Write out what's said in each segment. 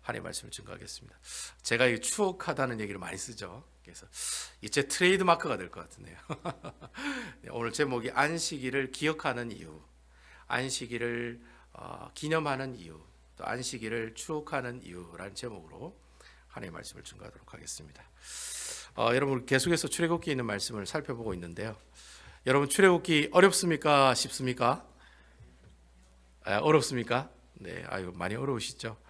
하나님의 말씀을 증거하겠습니다. 제가 이 추억하다는 얘기를 많이 쓰죠. 그래서 이제 트레이드 마크가 될 것 같은데요. 오늘 제목이 안식일을 기억하는 이유, 안식일을 기념하는 이유, 또 안식일을 추억하는 이유라는 제목으로 하나님의 말씀을 증거하도록 하겠습니다. 여러분 계속해서 출애굽기에 있는 말씀을 살펴보고 있는데요. 여러분 출애굽기 어렵습니까? 쉽습니까? 어렵습니까? 네, 아유 많이 어려우시죠?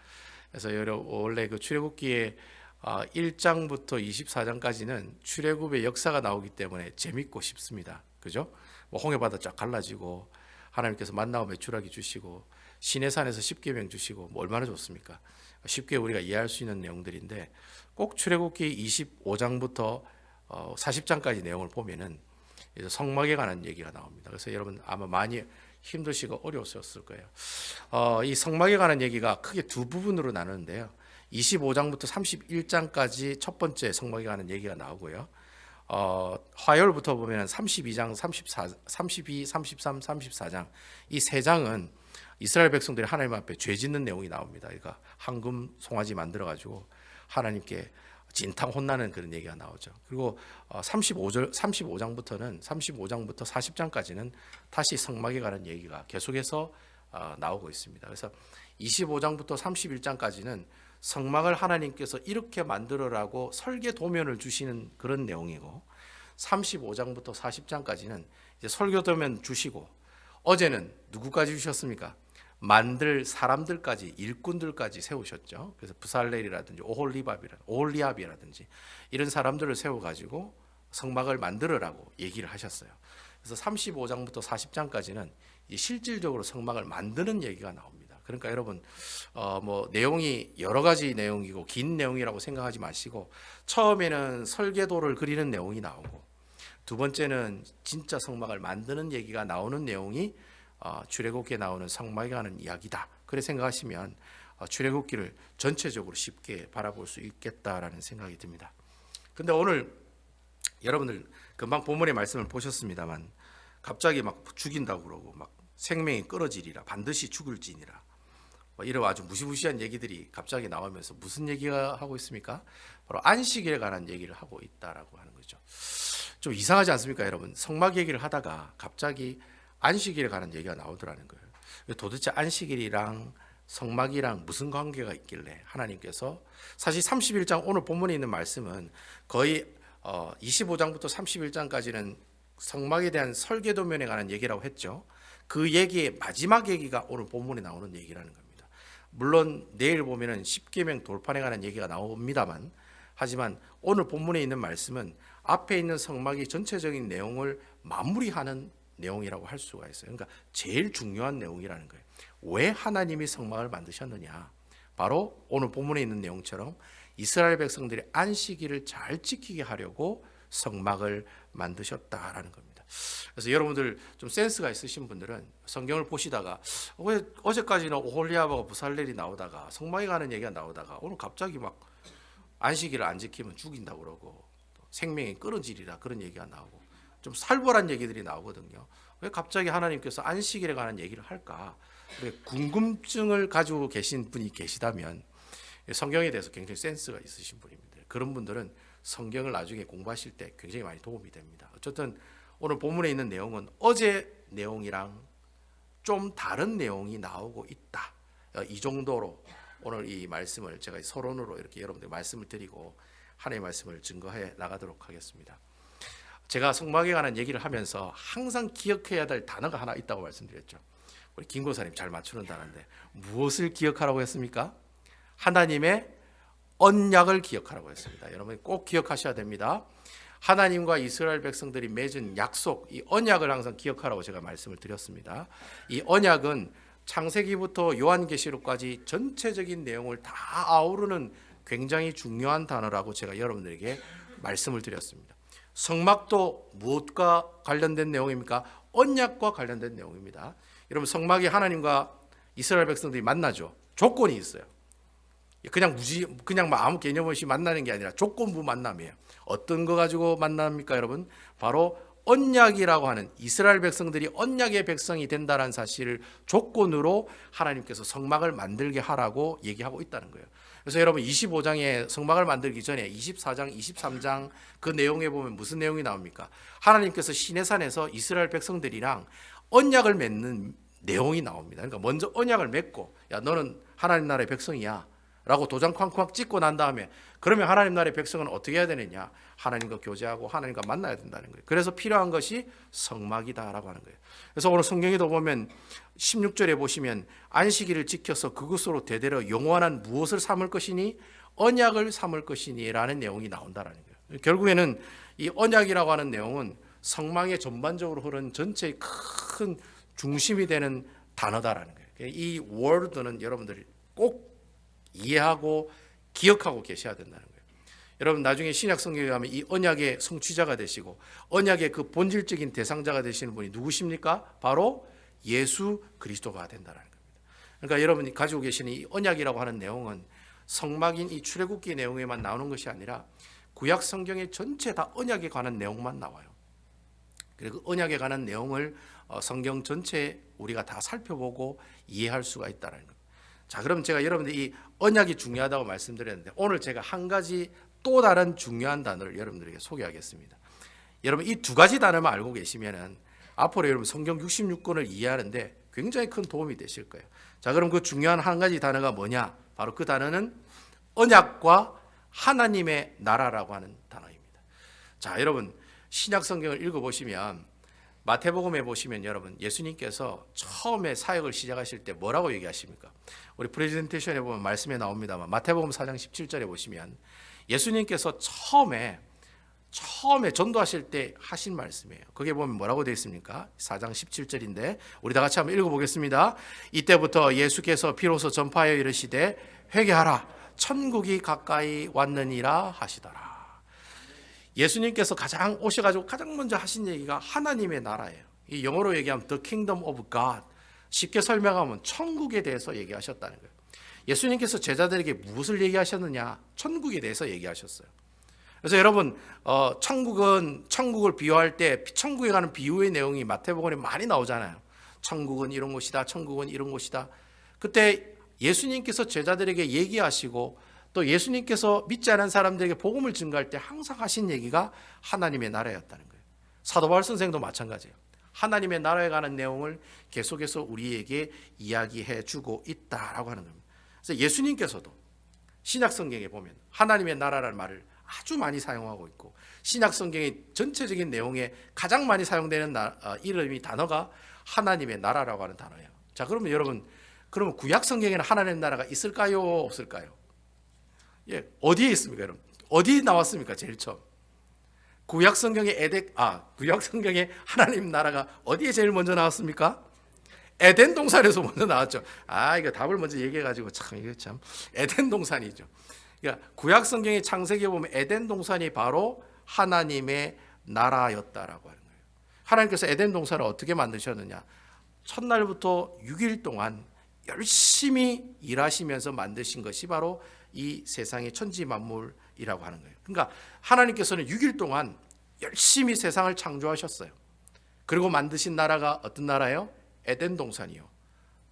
그래서 원래 그 출애굽기에 1장부터 24장까지는 출애굽의 역사가 나오기 때문에 재밌고 쉽습니다. 그죠? 뭐 홍해바다 쫙 갈라지고 하나님께서 만나고 메추라기 주시고 시내산에서 십계명 주시고 뭐 얼마나 좋습니까? 쉽게 우리가 이해할 수 있는 내용들인데 꼭 출애굽기 25장부터 40장까지 내용을 보면은 성막에 관한 얘기가 나옵니다. 그래서 여러분 아마 많이 힘드시고 어려웠을 거예요. 이 성막에 관한 얘기가 크게 두 부분으로 나누는데요. 25장부터 31장까지 첫 번째 성막에 관한 얘기가 나오고요. 화요일부터 보면 32장, 32, 33, 34장 이 세 장은 이스라엘 백성들이 하나님 앞에 죄 짓는 내용이 나옵니다. 그러니까 황금 송아지 만들어 가지고 하나님께 진탕 혼나는 그런 얘기가 나오죠. 그리고 35장부터 40장까지는 다시 성막에 관한 얘기가 계속해서 나오고 있습니다. 그래서 25장부터 31장까지는 성막을 하나님께서 이렇게 만들어라고 설계 도면을 주시는 그런 내용이고 35장부터 40장까지는 이제 설계 도면 주시고 어제는 누구까지 주셨습니까? 만들 사람들까지 일꾼들까지 세우셨죠. 그래서 부살렐이라든지 오홀리압이라든지 이런 사람들을 세워가지고 성막을 만들어라고 얘기를 하셨어요. 그래서 35장부터 40장까지는 실질적으로 성막을 만드는 얘기가 나옵니다. 그러니까 여러분 뭐 내용이 여러 가지 내용이고 긴 내용이라고 생각하지 마시고 처음에는 설계도를 그리는 내용이 나오고 두 번째는 진짜 성막을 만드는 얘기가 나오는 내용이 출애굽기에 나오는 성막에 관한 이야기다. 그래 생각하시면 출애굽기를 전체적으로 쉽게 바라볼 수 있겠다라는 생각이 듭니다. 근데 오늘 여러분들 금방 본문의 말씀을 보셨습니다만 갑자기 막 죽인다고 그러고 막 생명이 끊어지리라 반드시 죽을지니라 이런 아주 무시무시한 얘기들이 갑자기 나오면서 무슨 얘기가 하고 있습니까? 바로 안식일에 관한 얘기를 하고 있다라고 하는 거죠. 좀 이상하지 않습니까, 여러분? 성막 얘기를 하다가 갑자기 안식일에 관한 얘기가 나오더라는 거예요. 도대체 안식일이랑 성막이랑 무슨 관계가 있길래 하나님께서 사실 31장 오늘 본문에 있는 말씀은 거의 25장부터 31장까지는 성막에 대한 설계도면에 관한 얘기라고 했죠. 그 얘기의 마지막 얘기가 오늘 본문에 나오는 얘기라는 겁니다. 물론 내일 보면은 십계명 돌판에 관한 얘기가 나옵니다만 하지만 오늘 본문에 있는 말씀은 앞에 있는 성막이 전체적인 내용을 마무리하는 내용이라고 할 수가 있어요. 그러니까 제일 중요한 내용이라는 거예요. 왜 하나님이 성막을 만드셨느냐? 바로 오늘 본문에 있는 내용처럼 이스라엘 백성들이 안식일을 잘 지키게 하려고 성막을 만드셨다라는 겁니다. 그래서 여러분들 좀 센스가 있으신 분들은 성경을 보시다가 왜 어제까지는 오홀리압하고 부살렐이 나오다가 성막에 가는 얘기가 나오다가 오늘 갑자기 막 안식일을 안 지키면 죽인다고 그러고 생명이 끊어지리라 그런 얘기가 나오고 좀 살벌한 얘기들이 나오거든요. 왜 갑자기 하나님께서 안식일에 관한 얘기를 할까? 궁금증을 가지고 계신 분이 계시다면 성경에 대해서 굉장히 센스가 있으신 분입니다. 그런 분들은 성경을 나중에 공부하실 때 굉장히 많이 도움이 됩니다. 어쨌든 오늘 본문에 있는 내용은 어제 내용이랑 좀 다른 내용이 나오고 있다. 이 정도로 오늘 이 말씀을 제가 서론으로 이렇게 여러분들 말씀을 드리고 하나님의 말씀을 증거해 나가도록 하겠습니다. 제가 성막에 관한 얘기를 하면서 항상 기억해야 될 단어가 하나 있다고 말씀드렸죠. 우리 김 고사님 잘 맞추는 단어인데 무엇을 기억하라고 했습니까? 하나님의 언약을 기억하라고 했습니다. 여러분 꼭 기억하셔야 됩니다. 하나님과 이스라엘 백성들이 맺은 약속, 이 언약을 항상 기억하라고 제가 말씀을 드렸습니다. 이 언약은 창세기부터 요한계시록까지 전체적인 내용을 다 아우르는 굉장히 중요한 단어라고 제가 여러분들에게 말씀을 드렸습니다. 성막도 무엇과 관련된 내용입니까? 언약과 관련된 내용입니다. 여러분 성막이 하나님과 이스라엘 백성들이 만나죠. 조건이 있어요. 그냥 아무 개념 없이 만나는 게 아니라 조건부 만남이에요. 어떤 거 가지고 만납니까, 여러분? 바로 언약이라고 하는 이스라엘 백성들이 언약의 백성이 된다는 사실을 조건으로 하나님께서 성막을 만들게 하라고 얘기하고 있다는 거예요. 그래서 여러분 25장에 성막을 만들기 전에 24장, 23장 그 내용에 보면 무슨 내용이 나옵니까? 하나님께서 시내산에서 이스라엘 백성들이랑 언약을 맺는 내용이 나옵니다. 그러니까 먼저 언약을 맺고 야 너는 하나님 나라의 백성이야 라고 도장 쾅쾅 찍고 난 다음에 그러면 하나님 나라의 백성은 어떻게 해야 되느냐? 하나님과 교제하고 하나님과 만나야 된다는 거예요. 그래서 필요한 것이 성막이다라고 하는 거예요. 그래서 오늘 성경에도 보면 16절에 보시면 안식일을 지켜서 그것으로 대대로 영원한 무엇을 삼을 것이니 언약을 삼을 것이니 라는 내용이 나온다라는 거예요. 결국에는 이 언약이라고 하는 내용은 성막의 전반적으로 흐르는 전체의 큰 중심이 되는 단어다라는 거예요. 이 워드는 여러분들이 꼭 이해하고 기억하고 계셔야 된다는 거예요. 여러분 나중에 신약 성경에 가면 이 언약의 성취자가 되시고 언약의 그 본질적인 대상자가 되시는 분이 누구십니까? 바로 예수 그리스도가 된다는 겁니다. 그러니까 여러분이 가지고 계시는 이 언약이라고 하는 내용은 성막인 이 출애굽기 내용에만 나오는 것이 아니라 구약 성경의 전체 다 언약에 관한 내용만 나와요. 그리고 언약에 관한 내용을 성경 전체에 우리가 다 살펴보고 이해할 수가 있다는 겁니다. 자, 그럼 제가 여러분들 이 언약이 중요하다고 말씀드렸는데 오늘 제가 한 가지 또 다른 중요한 단어를 여러분들에게 소개하겠습니다. 여러분 이 두 가지 단어만 알고 계시면은 앞으로 여러분 성경 66권을 이해하는데 굉장히 큰 도움이 되실 거예요. 자, 그럼 그 중요한 한 가지 단어가 뭐냐? 바로 그 단어는 언약과 하나님의 나라라고 하는 단어입니다. 자, 여러분 신약 성경을 읽어보시면 마태복음에 보시면 여러분 예수님께서 처음에 사역을 시작하실 때 뭐라고 얘기하십니까? 우리 프레젠테이션에 보면 말씀에 나옵니다만 마태복음 4장 17절에 보시면 예수님께서 처음에 전도하실 때 하신 말씀이에요. 거기에 보면 뭐라고 되어 있습니까? 4장 17절인데 우리 다 같이 한번 읽어보겠습니다. 이때부터 예수께서 비로소 전파하여 이르시되 회개하라 천국이 가까이 왔느니라 하시더라. 예수님께서 가장 오셔가지고 가장 먼저 하신 얘기가 하나님의 나라예요. 이 영어로 얘기하면 The Kingdom of God, 쉽게 설명하면 천국에 대해서 얘기하셨다는 거예요. 예수님께서 제자들에게 무엇을 얘기하셨느냐? 천국에 대해서 얘기하셨어요. 그래서 여러분 천국을 비유할 때 천국에 가는 비유의 내용이 마태복음에 많이 나오잖아요. 천국은 이런 곳이다, 천국은 이런 곳이다. 그때 예수님께서 제자들에게 얘기하시고 또 예수님께서 믿지 않은 사람들에게 복음을 전가할 때 항상 하신 얘기가 하나님의 나라였다는 거예요. 사도 바울 선생도 마찬가지예요. 하나님의 나라에 관한 내용을 계속해서 우리에게 이야기해 주고 있다라고 하는 겁니다. 그래서 예수님께서도 신약 성경에 보면 하나님의 나라라는 말을 아주 많이 사용하고 있고 신약 성경의 전체적인 내용에 가장 많이 사용되는 단어가 하나님의 나라라고 하는 단어예요. 자, 그러면 여러분 그러면 구약 성경에는 하나님의 나라가 있을까요? 없을까요? 예, 어디에 있습니까, 여러분? 어디 나왔습니까, 제일 처음? 구약 성경에 구약 성경에 하나님 나라가 어디에 제일 먼저 나왔습니까? 에덴 동산에서 먼저 나왔죠. 이거 답을 먼저 얘기해가지고 이게 참 에덴 동산이죠. 그러니까 구약 성경의 창세기에 보면 에덴 동산이 바로 하나님의 나라였다라고 하는 거예요. 하나님께서 에덴 동산을 어떻게 만드셨느냐? 첫날부터 6일 동안 열심히 일하시면서 만드신 것이 바로 이 세상의 천지 만물이라고 하는 거예요. 그러니까 하나님께서는 6일 동안 열심히 세상을 창조하셨어요. 그리고 만드신 나라가 어떤 나라예요? 에덴 동산이요.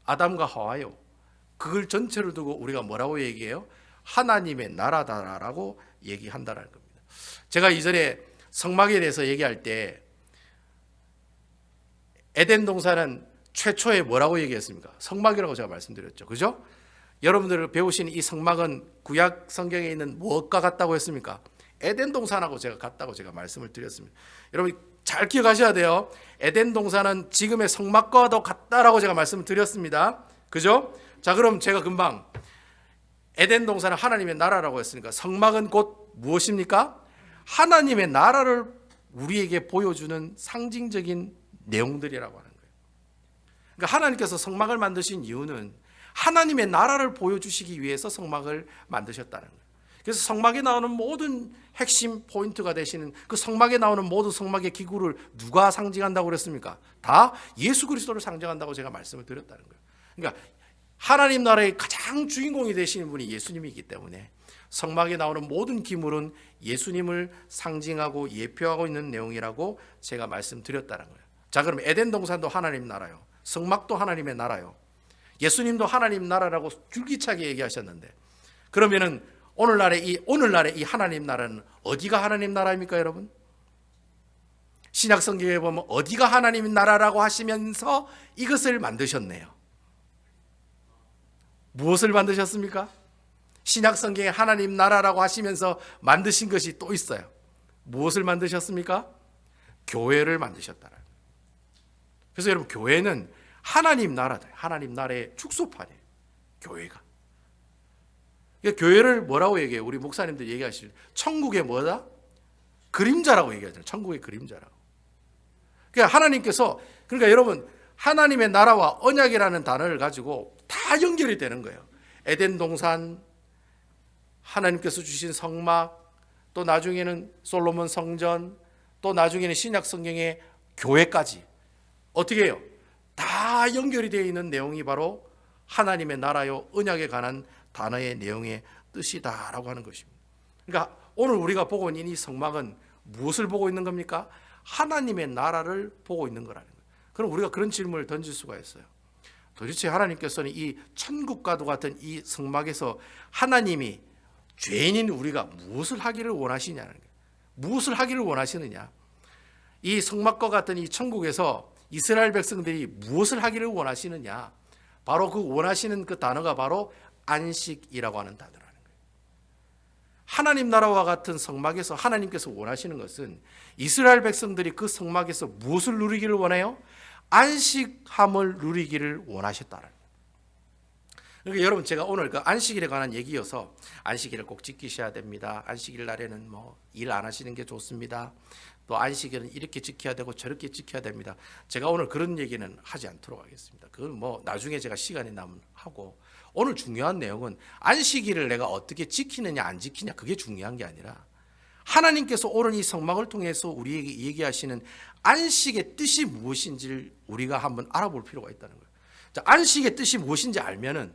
아담과 하와요. 그걸 전체로 두고 우리가 뭐라고 얘기해요? 하나님의 나라다라고 얘기한다라는 겁니다. 제가 이전에 성막에 대해서 얘기할 때 에덴 동산은 최초에 뭐라고 얘기했습니까? 성막이라고 제가 말씀드렸죠. 그죠? 여러분들 배우신 이 성막은 구약 성경에 있는 무엇과 같다고 했습니까? 에덴 동산하고 제가 같다고 제가 말씀을 드렸습니다. 여러분 잘 기억하셔야 돼요. 에덴 동산은 지금의 성막과도 같다라고 제가 말씀을 드렸습니다. 그죠? 자, 그럼 제가 금방 에덴 동산은 하나님의 나라라고 했으니까 성막은 곧 무엇입니까? 하나님의 나라를 우리에게 보여주는 상징적인 내용들이라고 하는 거예요. 그러니까 하나님께서 성막을 만드신 이유는 하나님의 나라를 보여주시기 위해서 성막을 만드셨다는 거예요. 그래서 성막에 나오는 모든 핵심 포인트가 되시는 그 성막에 나오는 모든 성막의 기구를 누가 상징한다고 그랬습니까? 다 예수 그리스도를 상징한다고 제가 말씀을 드렸다는 거예요. 그러니까 하나님 나라의 가장 주인공이 되시는 분이 예수님이기 때문에 성막에 나오는 모든 기물은 예수님을 상징하고 예표하고 있는 내용이라고 제가 말씀드렸다는 거예요. 자, 그럼 에덴 동산도 하나님 나라요. 성막도 하나님의 나라요. 예수님도 하나님 나라라고 줄기차게 얘기하셨는데, 그러면은 오늘날의 이 하나님 나라는 어디가 하나님 나라입니까, 여러분? 신약 성경에 보면 어디가 하나님 나라라고 하시면서 이것을 만드셨네요. 무엇을 만드셨습니까? 신약 성경에 하나님 나라라고 하시면서 만드신 것이 또 있어요. 무엇을 만드셨습니까? 교회를 만드셨다는. 그래서 여러분, 교회는 하나님 나라다. 하나님 나라의 축소판이에요. 교회가. 그러니까 교회를 뭐라고 얘기해요? 우리 목사님들 얘기하실 천국의 뭐다? 그림자라고 얘기하잖아요. 천국의 그림자라고. 그러니까 하나님께서, 그러니까 여러분, 하나님의 나라와 언약이라는 단어를 가지고 다 연결이 되는 거예요. 에덴 동산, 하나님께서 주신 성막, 또 나중에는 솔로몬 성전, 또 나중에는 신약 성경의 교회까지 어떻게 해요? 다 연결이 되어 있는 내용이 바로 하나님의 나라요 언약에 관한 단어의 내용의 뜻이다라고 하는 것입니다. 그러니까 오늘 우리가 보고 있는 이 성막은 무엇을 보고 있는 겁니까? 하나님의 나라를 보고 있는 거라는 거예요. 그럼 우리가 그런 질문을 던질 수가 있어요. 도대체 하나님께서는 이 천국과도 같은 이 성막에서 하나님이 죄인인 우리가 무엇을 하기를 원하시냐는 거예요. 무엇을 하기를 원하시느냐? 이 성막과 같은 이 천국에서 이스라엘 백성들이 무엇을 하기를 원하시느냐? 바로 그 원하시는 그 단어가 바로 안식이라고 하는 단어라는 거예요. 하나님 나라와 같은 성막에서 하나님께서 원하시는 것은 이스라엘 백성들이 그 성막에서 무엇을 누리기를 원해요? 안식함을 누리기를 원하셨다는 거예요. 그러니까 여러분, 제가 오늘 그 안식일에 관한 얘기여서 안식일을 꼭 지키셔야 됩니다. 안식일 날에는 뭐 일 안 하시는 게 좋습니다. 또 안식일은 이렇게 지켜야 되고 저렇게 지켜야 됩니다. 제가 오늘 그런 얘기는 하지 않도록 하겠습니다. 그건 뭐 나중에 제가 시간이 나면 하고, 오늘 중요한 내용은 안식일을 내가 어떻게 지키느냐 안 지키냐, 그게 중요한 게 아니라 하나님께서 오늘 이 성막을 통해서 우리에게 얘기하시는 안식의 뜻이 무엇인지를 우리가 한번 알아볼 필요가 있다는 거예요. 자, 안식의 뜻이 무엇인지 알면은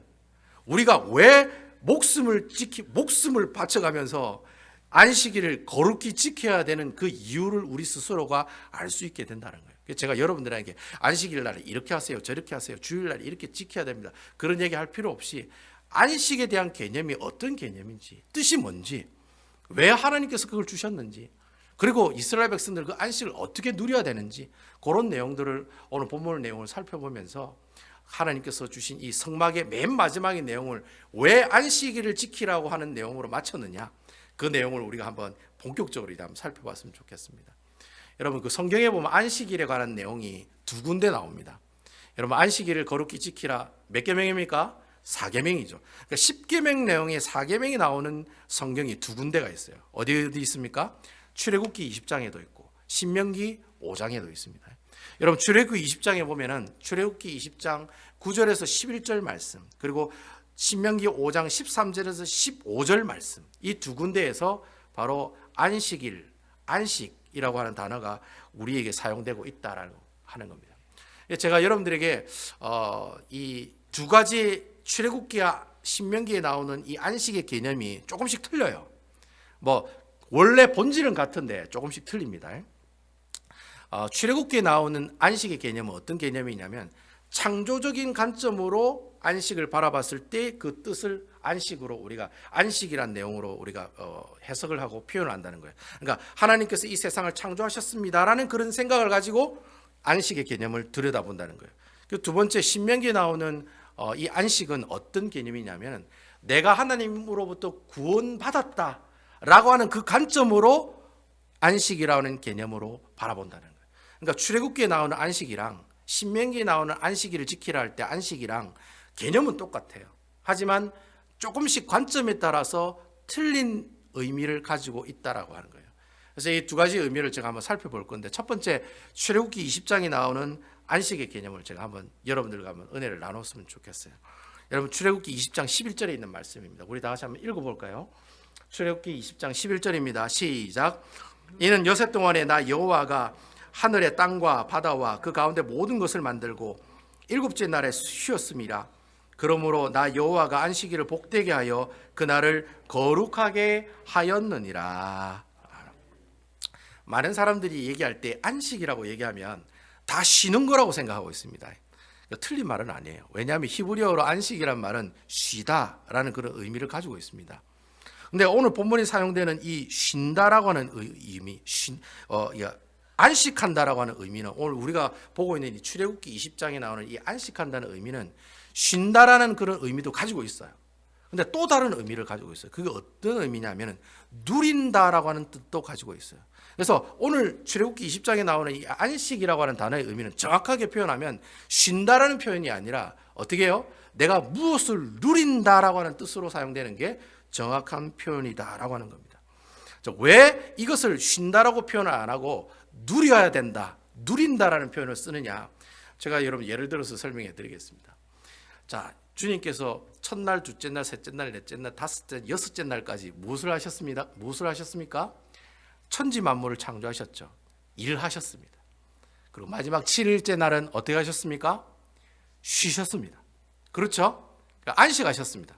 우리가 왜 목숨을 바쳐가면서 안식일을 거룩히 지켜야 되는 그 이유를 우리 스스로가 알 수 있게 된다는 거예요. 제가 여러분들에게 안식일 날에 이렇게 하세요, 저렇게 하세요, 주일 날에 이렇게 지켜야 됩니다, 그런 얘기 할 필요 없이 안식에 대한 개념이 어떤 개념인지, 뜻이 뭔지, 왜 하나님께서 그걸 주셨는지, 그리고 이스라엘 백성들 그 안식을 어떻게 누려야 되는지, 그런 내용들을 오늘 본문 내용을 살펴보면서 하나님께서 주신 이 성막의 맨 마지막의 내용을 왜 안식일을 지키라고 하는 내용으로 맞췄느냐, 그 내용을 우리가 한번 본격적으로 한번 살펴봤으면 좋겠습니다. 여러분, 그 성경에 보면 안식일에 관한 내용이 두 군데 나옵니다. 여러분, 안식일을 거룩히 지키라 몇 계명입니까? 4계명이죠. 그러니까 10계명 내용의 4계명이 나오는 성경이 두 군데가 있어요. 어디 있습니까? 출애굽기 20장에도 있고 신명기 5장에도 있습니다. 여러분, 출애굽기 20장에 보면은 출애굽기 20장 9절에서 11절 말씀, 그리고 신명기 5장 13절에서 15절 말씀, 이 두 군데에서 바로 안식일, 안식이라고 하는 단어가 우리에게 사용되고 있다라고 하는 겁니다. 제가 여러분들에게 이 두 가지 출애굽기와 신명기에 나오는 이 안식의 개념이 조금씩 틀려요. 뭐 원래 본질은 같은데 조금씩 틀립니다. 출애굽기에 나오는 안식의 개념은 어떤 개념이냐면, 창조적인 관점으로 안식을 바라봤을 때 그 뜻을 안식으로, 우리가 안식이란 내용으로 우리가 해석을 하고 표현을 한다는 거예요. 그러니까 하나님께서 이 세상을 창조하셨습니다라는 그런 생각을 가지고 안식의 개념을 들여다본다는 거예요. 그 두 번째, 신명기에 나오는 이 안식은 어떤 개념이냐면, 내가 하나님으로부터 구원받았다라고 하는 그 관점으로 안식이라는 개념으로 바라본다는 거예요. 그러니까 출애굽기에 나오는 안식이랑 신명기에 나오는 안식일을 지키라 할 때 안식이랑 개념은 똑같아요. 하지만 조금씩 관점에 따라서 틀린 의미를 가지고 있다라고 하는 거예요. 그래서 이 두 가지 의미를 제가 한번 살펴볼 건데, 첫 번째, 출애굽기 20장에 나오는 안식의 개념을 제가 한번 여러분들과 한번 은혜를 나눴으면 좋겠어요. 여러분, 출애굽기 20장 11절에 있는 말씀입니다. 우리 다 같이 한번 읽어볼까요? 출애굽기 20장 11절입니다. 시작. 이는 여세 동안에 나 여호와가 하늘의 땅과 바다와 그 가운데 모든 것을 만들고 일곱째 날에 쉬었음이라. 그러므로 나 여호와가 안식일을 복되게 하여 그날을 거룩하게 하였느니라. 많은 사람들이 얘기할 때 안식이라고 얘기하면 다 쉬는 거라고 생각하고 있습니다. 틀린 말은 아니에요. 왜냐하면 히브리어로 안식이란 말은 쉬다라는 그런 의미를 가지고 있습니다. 근데 오늘 본문에 사용되는 이 쉰다라고 하는 의미, 안식한다라고 하는 의미는 오늘 우리가 보고 있는 이 출애굽기 20장에 나오는 이 안식한다는 의미는 쉰다라는 그런 의미도 가지고 있어요. 근데 또 다른 의미를 가지고 있어요. 그게 어떤 의미냐면 누린다라고 하는 뜻도 가지고 있어요. 그래서 오늘 출애굽기 20장에 나오는 이 안식이라고 하는 단어의 의미는 정확하게 표현하면 쉰다라는 표현이 아니라 어떻게 해요? 내가 무엇을 누린다라고 하는 뜻으로 사용되는 게 정확한 표현이다라고 하는 겁니다. 왜 이것을 쉰다라고 표현을 안 하고 누려야 된다, 누린다라는 표현을 쓰느냐? 제가 여러분 예를 들어서 설명해 드리겠습니다. 자, 주님께서 첫날, 둘째 날, 셋째 날, 넷째 날, 다섯째, 여섯째 날까지 무엇을 하셨습니다? 무엇을 하셨습니까? 천지 만물을 창조하셨죠. 일하셨습니다. 그리고 마지막 7일째 날은 어떻게 하셨습니까? 쉬셨습니다. 그렇죠? 그러니까 안식하셨습니다.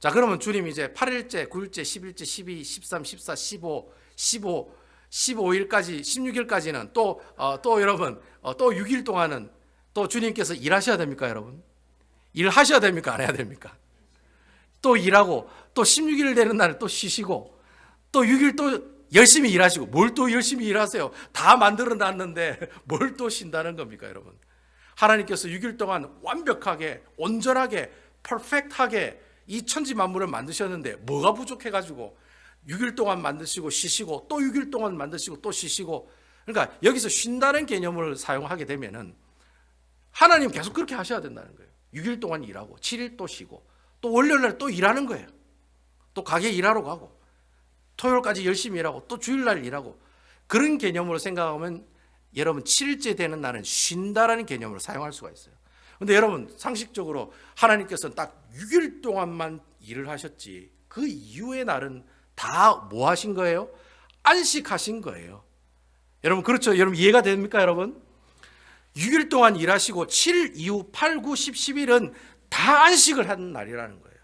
자, 그러면 주님이 이제 8일째, 9일째, 10일째, 12, 13, 14, 15, 15일까지, 16일까지는 또 여러분, 또 6일 동안은 또 주님께서 일하셔야 됩니까, 여러분? 일하셔야 됩니까? 안 해야 됩니까? 또 일하고, 또 16일 되는 날은 또 쉬시고, 또 6일 또 열심히 일하시고, 뭘 또 열심히 일하세요? 다 만들어 놨는데 뭘 또 쉰다는 겁니까, 여러분? 하나님께서 6일 동안 완벽하게, 온전하게, 퍼펙트하게 이 천지 만물을 만드셨는데 뭐가 부족해가지고 6일 동안 만드시고 쉬시고 또 6일 동안 만드시고 또 쉬시고, 그러니까 여기서 쉰다는 개념을 사용하게 되면은 하나님 계속 그렇게 하셔야 된다는 거예요. 6일 동안 일하고 7일 또 쉬고 또 월요일날 또 일하는 거예요. 또 가게 일하러 가고 토요일까지 열심히 일하고 또 주일날 일하고, 그런 개념으로 생각하면 여러분 7일째 되는 날은 쉰다라는 개념으로 사용할 수가 있어요. 근데 여러분 상식적으로 하나님께서는 딱 6일 동안만 일을 하셨지 그 이후의 날은 다 뭐 하신 거예요? 안식하신 거예요. 여러분 그렇죠? 여러분 이해가 됩니까, 여러분? 6일 동안 일하시고 7일 이후 8, 9, 10, 11은 다 안식을 하는 날이라는 거예요.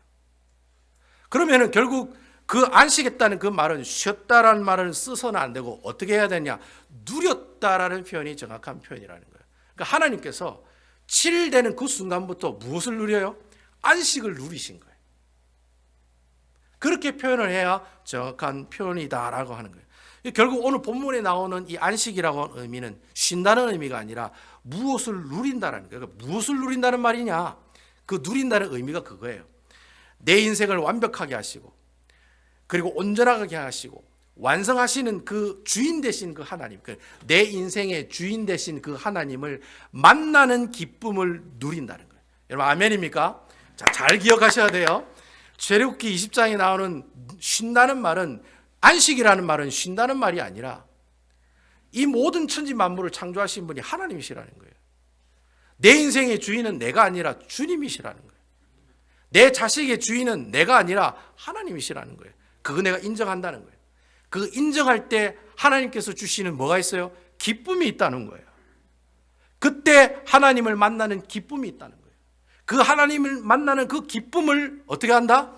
그러면은 결국 그 안식했다는 그 말은 쉬었다라는 말을 써서는 안 되고 어떻게 해야 되냐? 누렸다라는 표현이 정확한 표현이라는 거예요. 그러니까 하나님께서 7일 되는 그 순간부터 무엇을 누려요? 안식을 누리신 거예요. 그렇게 표현을 해야 정확한 표현이다라고 하는 거예요. 결국 오늘 본문에 나오는 이 안식이라고 하는 의미는 쉰다는 의미가 아니라 무엇을 누린다라는 거예요. 그러니까 무엇을 누린다는 말이냐? 그 누린다는 의미가 그거예요. 내 인생을 완벽하게 하시고 그리고 온전하게 하시고 완성하시는 그 주인 되신 그 하나님, 내 인생의 주인 되신 그 하나님을 만나는 기쁨을 누린다는 거예요. 여러분 아멘입니까? 자, 잘 기억하셔야 돼요. 출애굽기 20장에 나오는 쉰다는 말은, 안식이라는 말은 쉰다는 말이 아니라 이 모든 천지 만물을 창조하신 분이 하나님이시라는 거예요. 내 인생의 주인은 내가 아니라 주님이시라는 거예요. 내 자식의 주인은 내가 아니라 하나님이시라는 거예요. 그거 내가 인정한다는 거예요. 그 인정할 때 하나님께서 주시는 뭐가 있어요? 기쁨이 있다는 거예요. 그때 하나님을 만나는 기쁨이 있다는 거예요. 그 하나님을 만나는 그 기쁨을 어떻게 한다?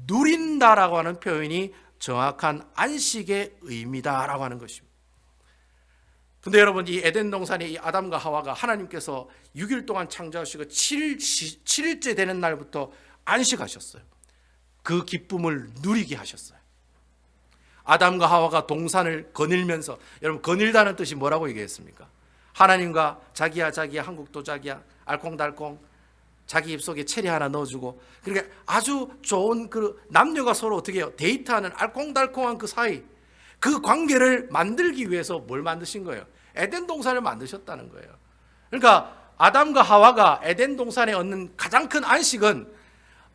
누린다라고 하는 표현이 정확한 안식의 의미다라고 하는 것입니다. 근데 여러분 이 에덴 동산의 이 아담과 하와가 하나님께서 6일 동안 창조하시고 7일째 되는 날부터 안식하셨어요. 그 기쁨을 누리게 하셨어요. 아담과 하와가 동산을 거닐면서, 여러분 거닐다는 뜻이 뭐라고 얘기했습니까? 하나님과 자기야 한국도 자기야 알콩달콩 자기 입속에 체리 하나 넣어주고, 그러니까 아주 좋은 그 남녀가 서로 어떻게 해요? 데이트하는 알콩달콩한 그 사이, 그 관계를 만들기 위해서 뭘 만드신 거예요? 에덴 동산을 만드셨다는 거예요. 그러니까 아담과 하와가 에덴 동산에 얻는 가장 큰 안식은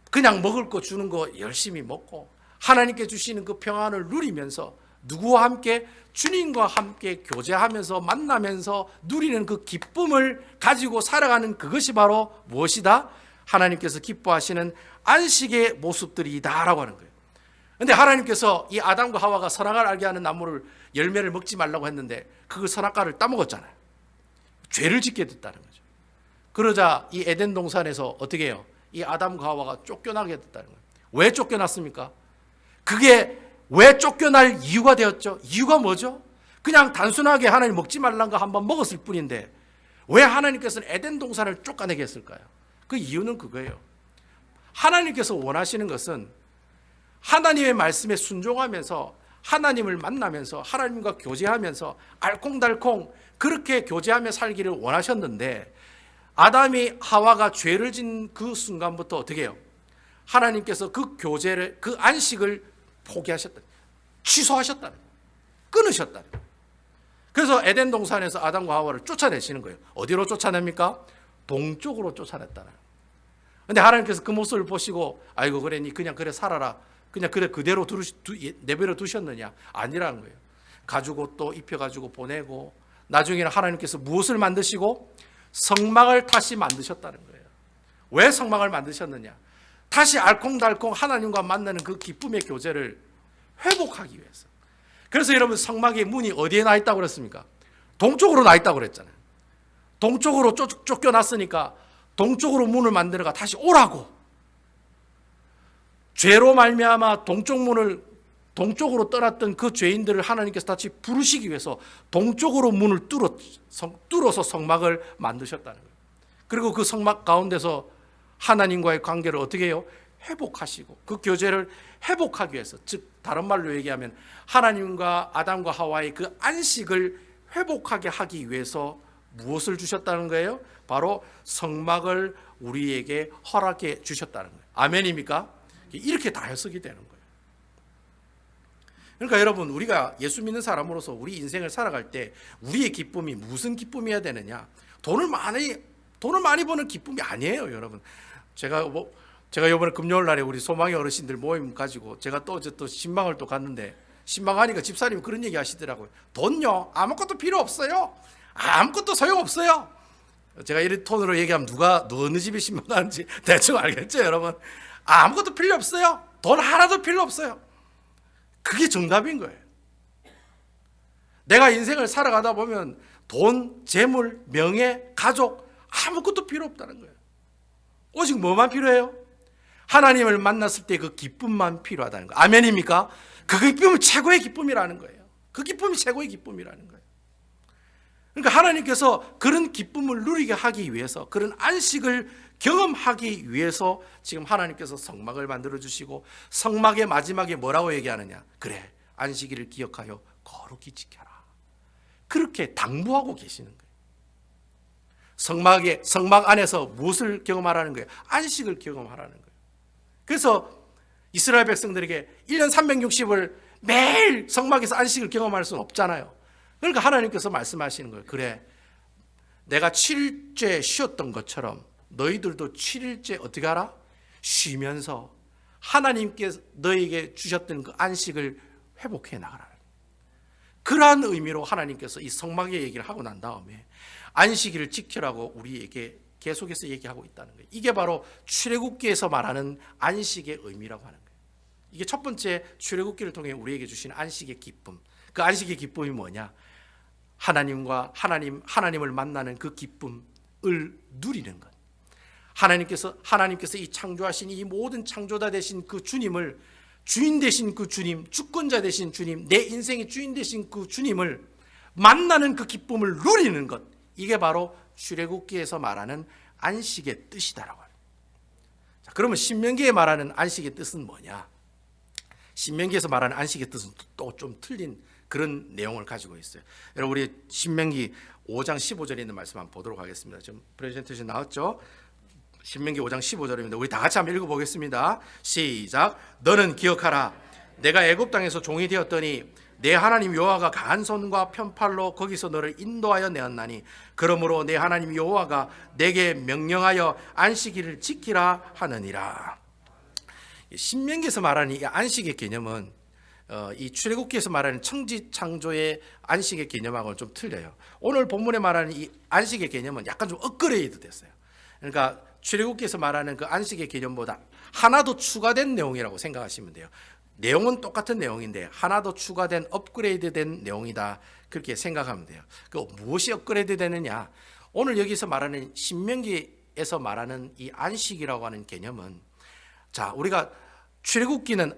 그냥 먹을 거 주는 거 열심히 먹고 하나님께 주시는 그 평안을 누리면서 누구와 함께? 주님과 함께 교제하면서 만나면서 누리는 그 기쁨을 가지고 살아가는 그것이 바로 무엇이다? 하나님께서 기뻐하시는 안식의 모습들이다라고 하는 거예요. 그런데 하나님께서 이 아담과 하와가 선악을 알게 하는 나무를 열매를 먹지 말라고 했는데 그 선악과를 따먹었잖아요. 죄를 짓게 됐다는 거죠. 그러자 이 에덴 동산에서 어떻게 해요? 이 아담과 하와가 쫓겨나게 됐다는 거예요. 왜 쫓겨났습니까? 그게 왜 쫓겨날 이유가 되었죠? 이유가 뭐죠? 그냥 단순하게 하나님 먹지 말라는 거 한번 먹었을 뿐인데 왜 하나님께서는 에덴 동산을 쫓아내게 했을까요? 그 이유는 그거예요. 하나님께서 원하시는 것은 하나님의 말씀에 순종하면서 하나님을 만나면서 하나님과 교제하면서 알콩달콩 그렇게 교제하며 살기를 원하셨는데 아담이 하와가 죄를 진 그 순간부터 어떻게 해요? 하나님께서 그 교제를 그 안식을 포기하셨다. 취소하셨다. 끊으셨다. 그래서 에덴 동산에서 아담과 하와를 쫓아내시는 거예요. 어디로 쫓아냅니까? 동쪽으로 쫓아냈다는. 근데 하나님께서 그 모습을 보시고 아이고 그래 니 그냥 그래 살아라. 그냥 그래 그대로 내버려 두셨느냐? 아니라는 거예요. 가지고 또 입혀가지고 보내고 나중에는 하나님께서 무엇을 만드시고 성막을 다시 만드셨다는 거예요. 왜 성막을 만드셨느냐? 다시 알콩달콩 하나님과 만나는 그 기쁨의 교제를 회복하기 위해서. 그래서 여러분 성막의 문이 어디에 나 있다고 그랬습니까? 동쪽으로 나 있다고 그랬잖아요. 동쪽으로 쫓겨났으니까 동쪽으로 문을 만들어가 다시 오라고. 죄로 말미암아 동쪽 문을 동쪽으로 떠났던 그 죄인들을 하나님께서 다시 부르시기 위해서 동쪽으로 문을 뚫어서 성막을 만드셨다는 거예요. 그리고 그 성막 가운데서 하나님과의 관계를 어떻게 해요? 회복하시고 그 교제를 회복하기 위해서, 즉 다른 말로 얘기하면 하나님과 아담과 하와의 그 안식을 회복하게 하기 위해서 무엇을 주셨다는 거예요? 바로 성막을 우리에게 허락해 주셨다는 거예요. 아멘입니까? 이렇게 다 해석이 되는 거예요. 그러니까 여러분 우리가 예수 믿는 사람으로서 우리 인생을 살아갈 때 우리의 기쁨이 무슨 기쁨이어야 되느냐? 돈을 많이 버는 기쁨이 아니에요, 여러분. 제가 이번에 금요일 날에 우리 소망의 어르신들 모임 가지고 제가 또 신방을 또 갔는데 신방하니까 집사님이 그런 얘기 하시더라고요. 돈요 아무것도 필요 없어요. 아무것도 소용없어요. 제가 이런 톤으로 얘기하면 누가 어느 집에 신방하는지 대충 알겠죠, 여러분. 아무것도 필요 없어요. 돈 하나도 필요 없어요. 그게 정답인 거예요. 내가 인생을 살아가다 보면 돈, 재물, 명예, 가족 아무것도 필요 없다는 거예요. 오직 뭐만 필요해요? 하나님을 만났을 때 그 기쁨만 필요하다는 거예요. 아멘입니까? 그 기쁨은 최고의 기쁨이라는 거예요. 그 기쁨이 최고의 기쁨이라는 거예요. 그러니까 하나님께서 그런 기쁨을 누리게 하기 위해서, 그런 안식을 경험하기 위해서 지금 하나님께서 성막을 만들어 주시고 성막의 마지막에 뭐라고 얘기하느냐? 그래, 안식일을 기억하여 거룩히 지켜라. 그렇게 당부하고 계시는 거예요. 성막 안에서 무엇을 경험하라는 거예요? 안식을 경험하라는 거예요. 그래서 이스라엘 백성들에게 1년 360을 매일 성막에서 안식을 경험할 수는 없잖아요. 그러니까 하나님께서 말씀하시는 거예요. 그래, 내가 7일째 쉬었던 것처럼 너희들도 7일째 어떻게 하라? 쉬면서 하나님께서 너희에게 주셨던 그 안식을 회복해 나가라. 그러한 의미로 하나님께서 이 성막의 얘기를 하고 난 다음에 안식일을 지키라고 우리에게 계속해서 얘기하고 있다는 거예요. 이게 바로 출애굽기에서 말하는 안식의 의미라고 하는 거예요. 이게 첫 번째 출애굽기를 통해 우리에게 주신 안식의 기쁨. 그 안식의 기쁨이 뭐냐? 하나님을 만나는 그 기쁨을 누리는 것. 하나님께서 이 창조하신 이 모든 창조자 되신 그 주님을, 주인 되신 그 주님, 주권자 되신 주님, 내 인생의 주인 되신 그 주님을 만나는 그 기쁨을 누리는 것. 이게 바로 출애굽기에서 말하는 안식의 뜻이다라고 합니다. 자, 그러면 신명기에 말하는 안식의 뜻은 뭐냐? 신명기에서 말하는 안식의 뜻은 또 좀 틀린 그런 내용을 가지고 있어요. 여러분 우리 신명기 5장 15절에 있는 말씀 한번 보도록 하겠습니다. 지금 프레젠테이션 나왔죠? 신명기 5장 15절입니다. 우리 다 같이 한번 읽어보겠습니다. 시작. 너는 기억하라. 내가 애굽 땅에서 종이 되었더니 내 하나님 여호와가 강한 손과 편팔로 거기서 너를 인도하여 내었나니 그러므로 내 하나님 여호와가 내게 명령하여 안식일을 지키라 하느니라. 신명기에서 말하는 이 안식의 개념은 이 출애굽기에서 말하는 천지창조의 안식의 개념하고는 좀 틀려요. 오늘 본문에 말하는 이 안식의 개념은 약간 좀 업그레이드 됐어요. 그러니까 출애굽기에서 말하는 그 안식의 개념보다 하나 더 추가된 내용이라고 생각하시면 돼요. 내용은 똑같은 내용인데 하나 더 추가된 업그레이드된 내용이다, 그렇게 생각하면 돼요. 그 무엇이 업그레이드 되느냐? 오늘 여기서 말하는 신명기에 에서 말하는 이 안식이라고 하는 개념은, 자, 우리가 출애굽기는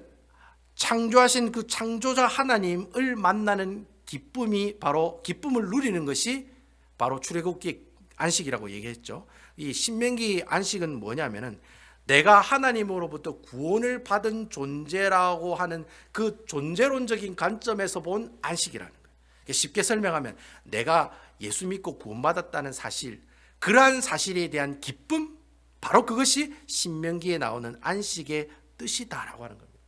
창조하신 그 창조자 하나님을 만나는 기쁨이 바로 기쁨을 누리는 것이 바로 출애굽기 안식이라고 얘기했죠. 이 신명기 안식은 뭐냐면은 내가 하나님으로부터 구원을 받은 존재라고 하는 그 존재론적인 관점에서 본 안식이라는 거예요. 쉽게 설명하면 내가 예수 믿고 구원받았다는 사실, 그러한 사실에 대한 기쁨, 바로 그것이 신명기에 나오는 안식의 뜻이다라고 하는 겁니다.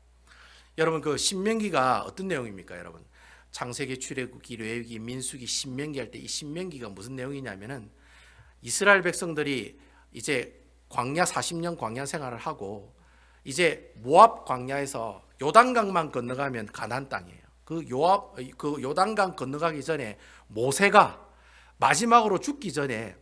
여러분, 그 신명기가 어떤 내용입니까? 여러분, 창세기, 출애굽기, 레위기, 민수기, 신명기 할 때 이 신명기가 무슨 내용이냐면은 이스라엘 백성들이 이제 광야 40년 광야 생활을 하고 이제 모압 광야에서 요단강만 건너가면 가나안 땅이에요. 그 요단강 건너가기 전에 모세가 마지막으로 죽기 전에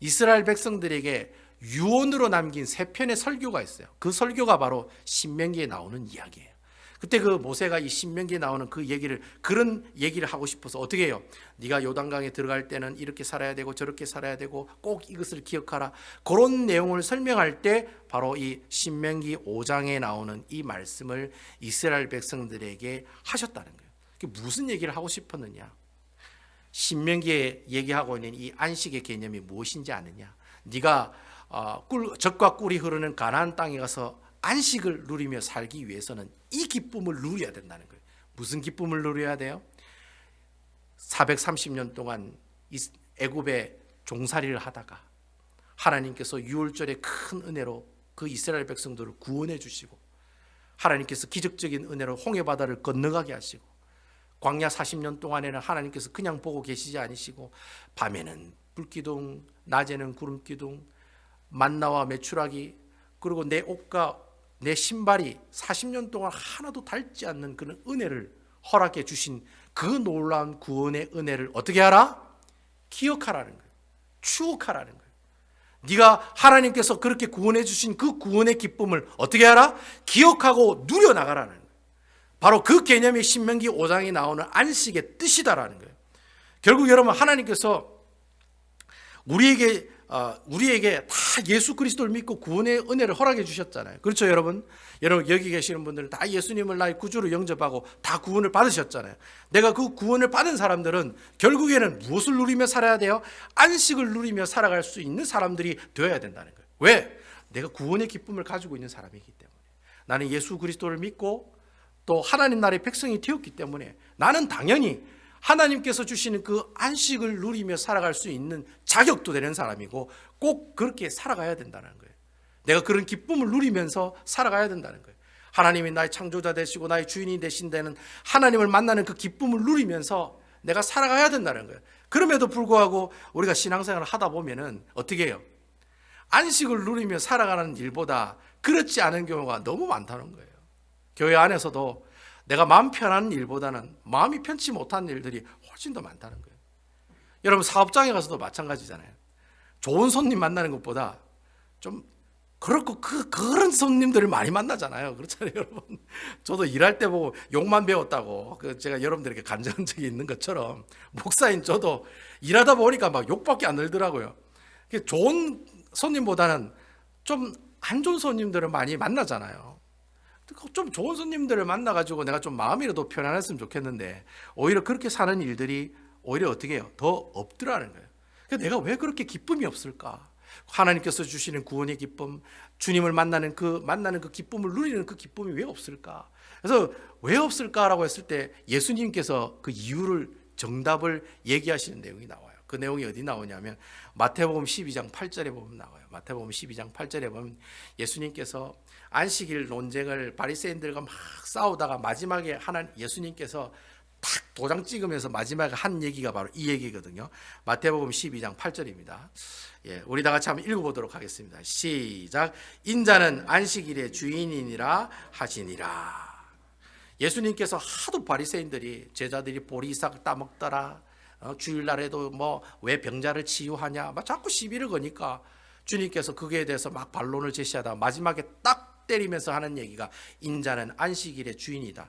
이스라엘 백성들에게 유언으로 남긴 3편의 설교가 있어요. 그 설교가 바로 신명기에 나오는 이야기예요. 그때 그 모세가 이 신명기에 나오는 그런 얘기를 하고 싶어서 어떻게 해요? 네가 요단강에 들어갈 때는 이렇게 살아야 되고 저렇게 살아야 되고 꼭 이것을 기억하라. 그런 내용을 설명할 때 바로 이 신명기 5장에 나오는 이 말씀을 이스라엘 백성들에게 하셨다는 거예요. 그게 무슨 얘기를 하고 싶었느냐? 신명기에 얘기하고 있는 이 안식의 개념이 무엇인지 아느냐? 네가 젖과 꿀이 흐르는 가나안 땅에 가서 안식을 누리며 살기 위해서는 이 기쁨을 누려야 된다는 거예요. 무슨 기쁨을 누려야 돼요? 430년 동안 애굽에 종살이를 하다가 하나님께서 유월절의 큰 은혜로 그 이스라엘 백성들을 구원해 주시고 하나님께서 기적적인 은혜로 홍해바다를 건너가게 하시고 광야 40년 동안에는 하나님께서 그냥 보고 계시지 않으시고 밤에는 불기둥, 낮에는 구름기둥, 만나와 메추라기, 그리고 내 옷과 내 신발이 40년 동안 하나도 닳지 않는 그런 은혜를 허락해 주신 그 놀라운 구원의 은혜를 어떻게 하라? 기억하라는 거예요. 추억하라는 거예요. 네가 하나님께서 그렇게 구원해 주신 그 구원의 기쁨을 어떻게 하라? 기억하고 누려나가라는 거예요. 바로 그 개념이 신명기 5장에 나오는 안식의 뜻이다라는 거예요. 결국 여러분, 하나님께서 우리에게 다 예수 그리스도를 믿고 구원의 은혜를 허락해 주셨잖아요. 그렇죠, 여러분? 여러분 여기 계시는 분들은 다 예수님을 나의 구주로 영접하고 다 구원을 받으셨잖아요. 내가 그 구원을 받은 사람들은 결국에는 무엇을 누리며 살아야 돼요? 안식을 누리며 살아갈 수 있는 사람들이 되어야 된다는 거예요. 왜? 내가 구원의 기쁨을 가지고 있는 사람이기 때문에. 나는 예수 그리스도를 믿고 또 하나님 나라의 백성이 되었기 때문에 나는 당연히 하나님께서 주시는 그 안식을 누리며 살아갈 수 있는 자격도 되는 사람이고 꼭 그렇게 살아가야 된다는 거예요. 내가 그런 기쁨을 누리면서 살아가야 된다는 거예요. 하나님이 나의 창조자 되시고 나의 주인이 되신 데는 하나님을 만나는 그 기쁨을 누리면서 내가 살아가야 된다는 거예요. 그럼에도 불구하고 우리가 신앙생활을 하다 보면은 어떻게 해요? 안식을 누리며 살아가는 일보다 그렇지 않은 경우가 너무 많다는 거예요. 교회 안에서도 내가 마음 편한 일보다는 마음이 편치 못한 일들이 훨씬 더 많다는 거예요. 여러분, 사업장에 가서도 마찬가지잖아요. 좋은 손님 만나는 것보다 좀 그렇고 그런 손님들을 많이 만나잖아요. 그렇잖아요, 여러분. 저도 일할 때 보고 욕만 배웠다고 제가 여러분들에게 간증한 적이 있는 것처럼 목사인 저도 일하다 보니까 막 욕밖에 안 들더라고요. 좋은 손님보다는 좀 안 좋은 손님들을 많이 만나잖아요. 좀 좋은 손님들을 만나가지고 내가 좀 마음이라도 편안했으면 좋겠는데 오히려 그렇게 사는 일들이 오히려 어떻게 해요? 더 없더라는 거예요. 내가 왜 그렇게 기쁨이 없을까? 하나님께서 주시는 구원의 기쁨, 주님을 만나는 그 기쁨을 누리는 그 기쁨이 왜 없을까? 그래서 왜 없을까라고 했을 때 예수님께서 그 이유를 정답을 얘기하시는 내용이 나와요. 그 내용이 어디 나오냐면 마태복음 12장 8절에 보면 나와요. 마태복음 12장 8절에 보면 예수님께서 안식일 논쟁을 바리새인들과 막 싸우다가 마지막에 예수님께서 탁 도장 찍으면서 마지막에 한 얘기가 바로 이 얘기거든요. 마태복음 12장 8절입니다. 우리 다 같이 한번 읽어보도록 하겠습니다. 시작. 인자는 안식일의 주인이니라 하시니라. 예수님께서 하도 바리새인들이 제자들이 보리싹 따먹더라, 주일날에도 뭐 왜 병자를 치유하냐 막 자꾸 시비를 거니까 주님께서 그거에 대해서 막 반론을 제시하다 마지막에 딱 때리면서 하는 얘기가 인자는 안식일의 주인이다.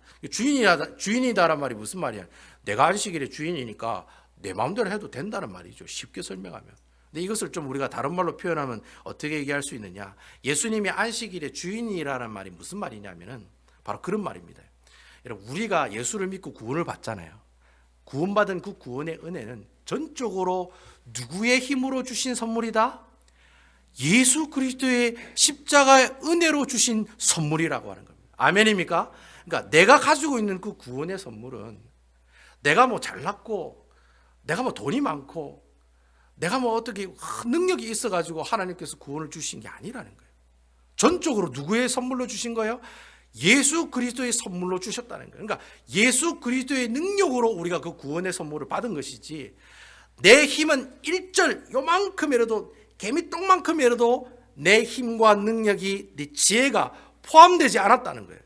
주인이다란 말이 무슨 말이야? 내가 안식일의 주인이니까 내 마음대로 해도 된다는 말이죠. 쉽게 설명하면. 근데 이것을 좀 우리가 다른 말로 표현하면 어떻게 얘기할 수 있느냐? 예수님이 안식일의 주인이라는 말이 무슨 말이냐면은 바로 그런 말입니다. 여러분, 우리가 예수를 믿고 구원을 받잖아요. 구원받은 그 구원의 은혜는 전적으로 누구의 힘으로 주신 선물이다? 예수 그리스도의 십자가의 은혜로 주신 선물이라고 하는 겁니다. 아멘입니까? 그러니까 내가 가지고 있는 그 구원의 선물은 내가 뭐 잘났고 내가 뭐 돈이 많고 내가 뭐 어떻게 능력이 있어가지고 하나님께서 구원을 주신 게 아니라는 거예요. 전적으로 누구의 선물로 주신 거예요? 예수 그리스도의 선물로 주셨다는 거예요. 그러니까 예수 그리스도의 능력으로 우리가 그 구원의 선물을 받은 것이지 내 힘은 일절 요만큼이라도 개미똥만큼이라도 내 힘과 능력이 내 지혜가 포함되지 않았다는 거예요.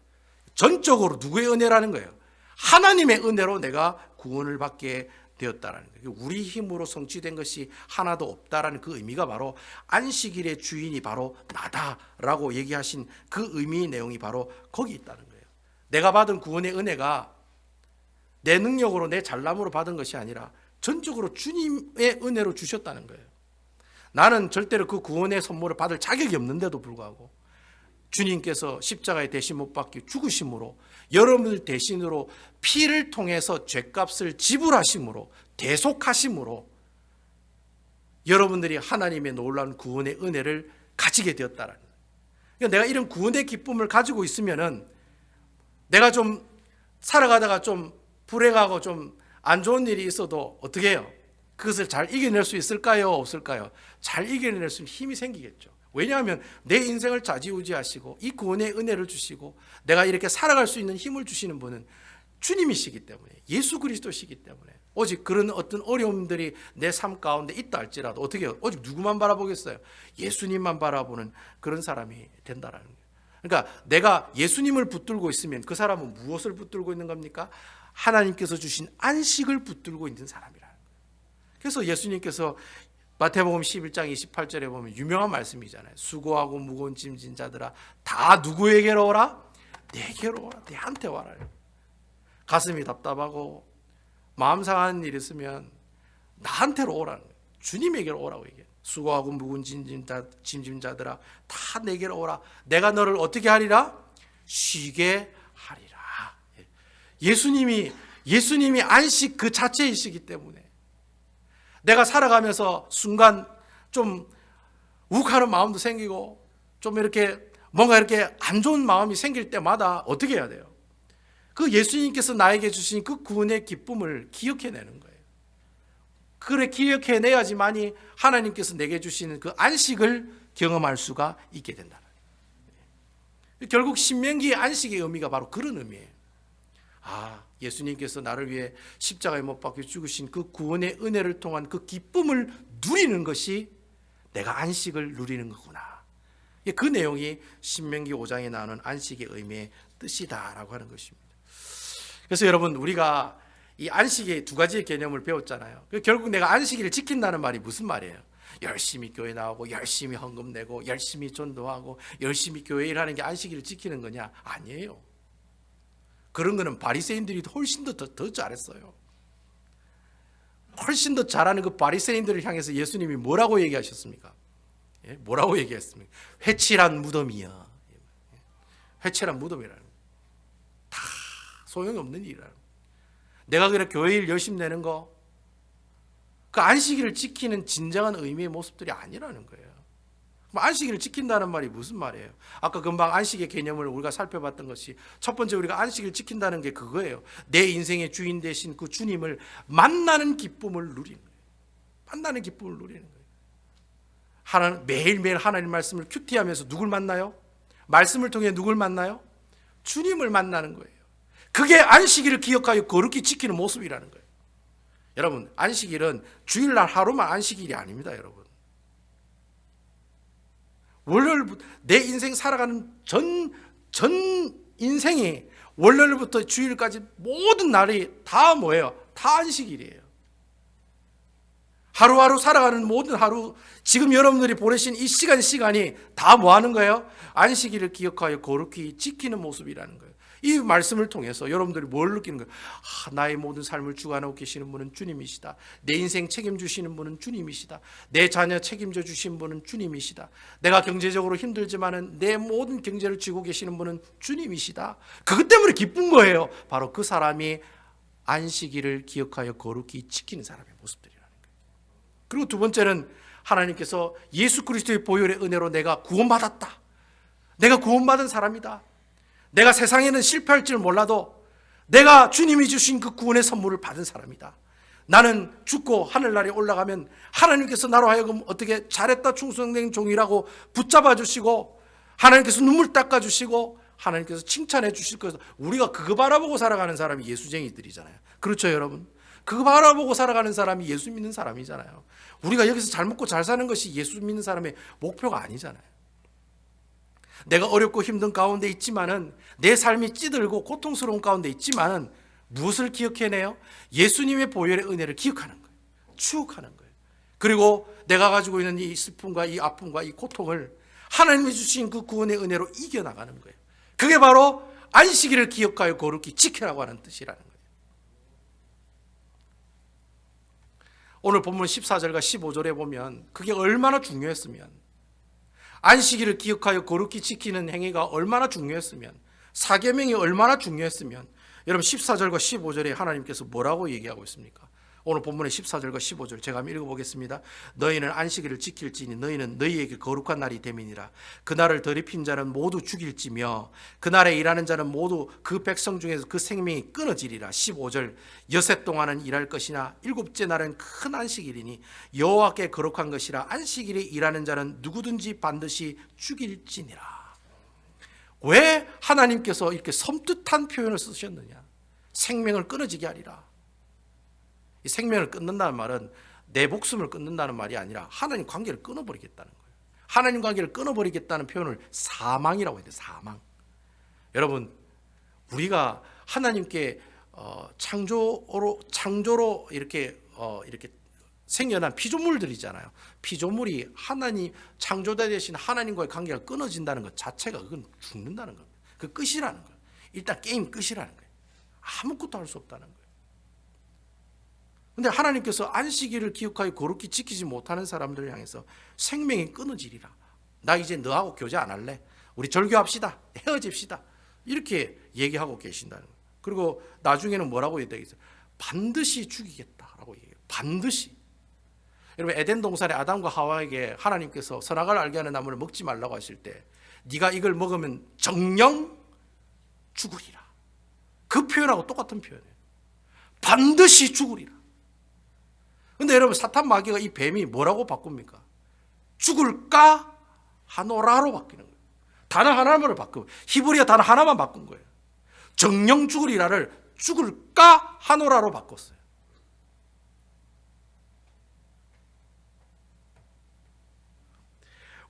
전적으로 누구의 은혜라는 거예요? 하나님의 은혜로 내가 구원을 받게 되었다라는 거예요. 우리 힘으로 성취된 것이 하나도 없다라는 그 의미가 바로 안식일의 주인이 바로 나다라고 얘기하신 그 의미의 내용이 바로 거기 있다는 거예요. 내가 받은 구원의 은혜가 내 능력으로 내 잘남으로 받은 것이 아니라 전적으로 주님의 은혜로 주셨다는 거예요. 나는 절대로 그 구원의 선물을 받을 자격이 없는데도 불구하고 주님께서 십자가에 대신 못 박혀 죽으심으로 여러분들 대신으로 피를 통해서 죄값을 지불하심으로 대속하심으로 여러분들이 하나님의 놀라운 구원의 은혜를 가지게 되었다라는 거예요. 그러니까 내가 이런 구원의 기쁨을 가지고 있으면은 내가 좀 살아가다가 좀 불행하고 좀 안 좋은 일이 있어도 어떻게 해요? 그것을 잘 이겨낼 수 있을까요? 없을까요? 잘 이겨낼 수 있는 힘이 생기겠죠. 왜냐하면 내 인생을 좌지우지하시고 이 구원의 은혜를 주시고 내가 이렇게 살아갈 수 있는 힘을 주시는 분은 주님이시기 때문에 예수 그리스도시기 때문에 오직 그런 어떤 어려움들이 내 삶 가운데 있다 할지라도 어떻게 해요? 오직 누구만 바라보겠어요? 예수님만 바라보는 그런 사람이 된다라는 거예요. 그러니까 내가 예수님을 붙들고 있으면 그 사람은 무엇을 붙들고 있는 겁니까? 하나님께서 주신 안식을 붙들고 있는 사람이라는 거예요. 그래서 예수님께서 마태복음 11장 28절에 보면 유명한 말씀이잖아요. 수고하고 무거운 짐진 자들아 다 누구에게로 오라? 내게로 오라. 내한테 와라. 가슴이 답답하고 마음 상하는 일 있으면 나한테로 오라는 거예요. 주님에게로 오라고 얘기해요. 수고하고 무거운 짐진 자들아 다 내게로 오라. 내가 너를 어떻게 하리라? 쉬게 하리라. 예수님이 안식 그 자체이시기 때문에 내가 살아가면서 순간 좀 욱하는 마음도 생기고 좀 이렇게 뭔가 이렇게 안 좋은 마음이 생길 때마다 어떻게 해야 돼요? 그 예수님께서 나에게 주신 그 구원의 기쁨을 기억해내는 거예요. 그래 기억해내야지만이 하나님께서 내게 주시는 그 안식을 경험할 수가 있게 된다. 결국 신명기의 안식의 의미가 바로 그런 의미예요. 예수님께서 나를 위해 십자가에 못 박혀 죽으신 그 구원의 은혜를 통한 그 기쁨을 누리는 것이 내가 안식을 누리는 거구나. 그 내용이 신명기 5장에 나오는 안식의 의미의 뜻이다라고 하는 것입니다. 그래서 여러분 우리가 이 안식의 두 가지의 개념을 배웠잖아요. 결국 내가 안식일을 지킨다는 말이 무슨 말이에요? 열심히 교회 나오고 열심히 헌금 내고 열심히 전도하고 열심히 교회 일하는 게 안식일을 지키는 거냐? 아니에요. 그런 거는 바리새인들이 훨씬 더 잘했어요. 훨씬 더 잘하는 그 바리새인들을 향해서 예수님이 뭐라고 얘기하셨습니까? 뭐라고 얘기했습니까? 회칠한 무덤이야. 회칠한 무덤이라는 다 소용이 없는 일이라는. 내가 그래 교회 일 열심히 내는 거, 그 안식일을 지키는 진정한 의미의 모습들이 아니라는 거예요. 안식일을 지킨다는 말이 무슨 말이에요? 아까 금방 안식의 개념을 우리가 살펴봤던 것이 첫 번째 우리가 안식일을 지킨다는 게 그거예요. 내 인생의 주인 되신 그 주님을 만나는 기쁨을 누리는 거예요. 만나는 기쁨을 누리는 거예요. 매일매일 하나님 말씀을 큐티하면서 누굴 만나요? 말씀을 통해 누굴 만나요? 주님을 만나는 거예요. 그게 안식일을 기억하여 거룩히 지키는 모습이라는 거예요. 여러분 안식일은 주일날 하루만 안식일이 아닙니다. 여러분 월요일부터 내 인생 살아가는 전 인생이 월요일부터 주일까지 모든 날이 다 뭐예요? 다 안식일이에요. 하루하루 살아가는 모든 하루, 지금 여러분들이 보내신 이 시간이 다 뭐 하는 거예요? 안식일을 기억하여 거룩히 지키는 모습이라는 거예요. 이 말씀을 통해서 여러분들이 뭘 느끼는 거예요? 나의 모든 삶을 주관하고 계시는 분은 주님이시다. 내 인생 책임주시는 분은 주님이시다. 내 자녀 책임져 주신 분은 주님이시다. 내가 경제적으로 힘들지만은 내 모든 경제를 쥐고 계시는 분은 주님이시다. 그것 때문에 기쁜 거예요. 바로 그 사람이 안식일을 기억하여 거룩히 지키는 사람의 모습들이라는 거예요. 그리고 두 번째는 하나님께서 예수 그리스도의 보혈의 은혜로 내가 구원받았다. 내가 구원받은 사람이다. 내가 세상에는 실패할 줄 몰라도 내가 주님이 주신 그 구원의 선물을 받은 사람이다. 나는 죽고 하늘나라에 올라가면 하나님께서 나로 하여금 어떻게 잘했다 충성된 종이라고 붙잡아 주시고 하나님께서 눈물 닦아 주시고 하나님께서 칭찬해 주실 것이다. 우리가 그거 바라보고 살아가는 사람이 예수쟁이들이잖아요. 그렇죠, 여러분? 그거 바라보고 살아가는 사람이 예수 믿는 사람이잖아요. 우리가 여기서 잘 먹고 잘 사는 것이 예수 믿는 사람의 목표가 아니잖아요. 내가 어렵고 힘든 가운데 있지만은 내 삶이 찌들고 고통스러운 가운데 있지만은 무엇을 기억해내요? 예수님의 보혈의 은혜를 기억하는 거예요. 추억하는 거예요. 그리고 내가 가지고 있는 이 슬픔과 이 아픔과 이 고통을 하나님이 주신 그 구원의 은혜로 이겨나가는 거예요. 그게 바로 안식일을 기억하여 거룩히 지키라고 하는 뜻이라는 거예요. 오늘 본문 14절과 15절에 보면 그게 얼마나 중요했으면, 안식일을 기억하여 거룩히 지키는 행위가 얼마나 중요했으면, 사계명이 얼마나 중요했으면, 여러분 14절과 15절에 하나님께서 뭐라고 얘기하고 있습니까? 오늘 본문의 14절과 15절 제가 한번 읽어보겠습니다. 너희는 안식일을 지킬지니 너희는 너희에게 거룩한 날이 됨이니라. 그날을 더럽힌 자는 모두 죽일지며 그날에 일하는 자는 모두 그 백성 중에서 그 생명이 끊어지리라. 15절 여섯 동안은 일할 것이나 일곱째 날은 큰 안식일이니 여호와께 거룩한 것이라. 안식일에 일하는 자는 누구든지 반드시 죽일지니라. 왜 하나님께서 이렇게 섬뜩한 표현을 쓰셨느냐? 생명을 끊어지게 하리라. 이 생명을 끊는다는 말은 내 목숨을 끊는다는 말이 아니라 하나님 관계를 끊어버리겠다는 거예요. 하나님 관계를 끊어버리겠다는 표현을 사망이라고 해야 돼요. 사망. 여러분, 우리가 하나님께 창조로 이렇게 생겨난 피조물들이잖아요. 피조물이 하나님 창조자 되신 하나님과의 관계가 끊어진다는 것 자체가 그건 죽는다는 겁니다. 그 끝이라는 거예요. 일단 게임 끝이라는 거예요. 아무것도 할 수 없다는 거예요. 근데 하나님께서 안식일을 기억하여 거룩히 지키지 못하는 사람들을 향해서 생명이 끊어지리라. 나 이제 너하고 교제 안 할래. 우리 절교합시다. 헤어집시다. 이렇게 얘기하고 계신다는 거예요. 그리고 나중에는 뭐라고 얘기했어요? 반드시 죽이겠다라고 얘기해요. 반드시. 여러분, 에덴 동산에 아담과 하와에게 하나님께서 선악을 알게 하는 나무를 먹지 말라고 하실 때 네가 이걸 먹으면 정령 죽으리라. 그 표현하고 똑같은 표현이에요. 반드시 죽으리라. 근데 여러분, 사탄 마귀가 이 뱀이 뭐라고 바꿉니까? 죽을까 하노라로 바뀌는 거예요. 단어 하나만을 바꾸고, 히브리어 단어 하나만 바꾼 거예요. 정령 죽으리라를 죽을까 하노라로 바꿨어요.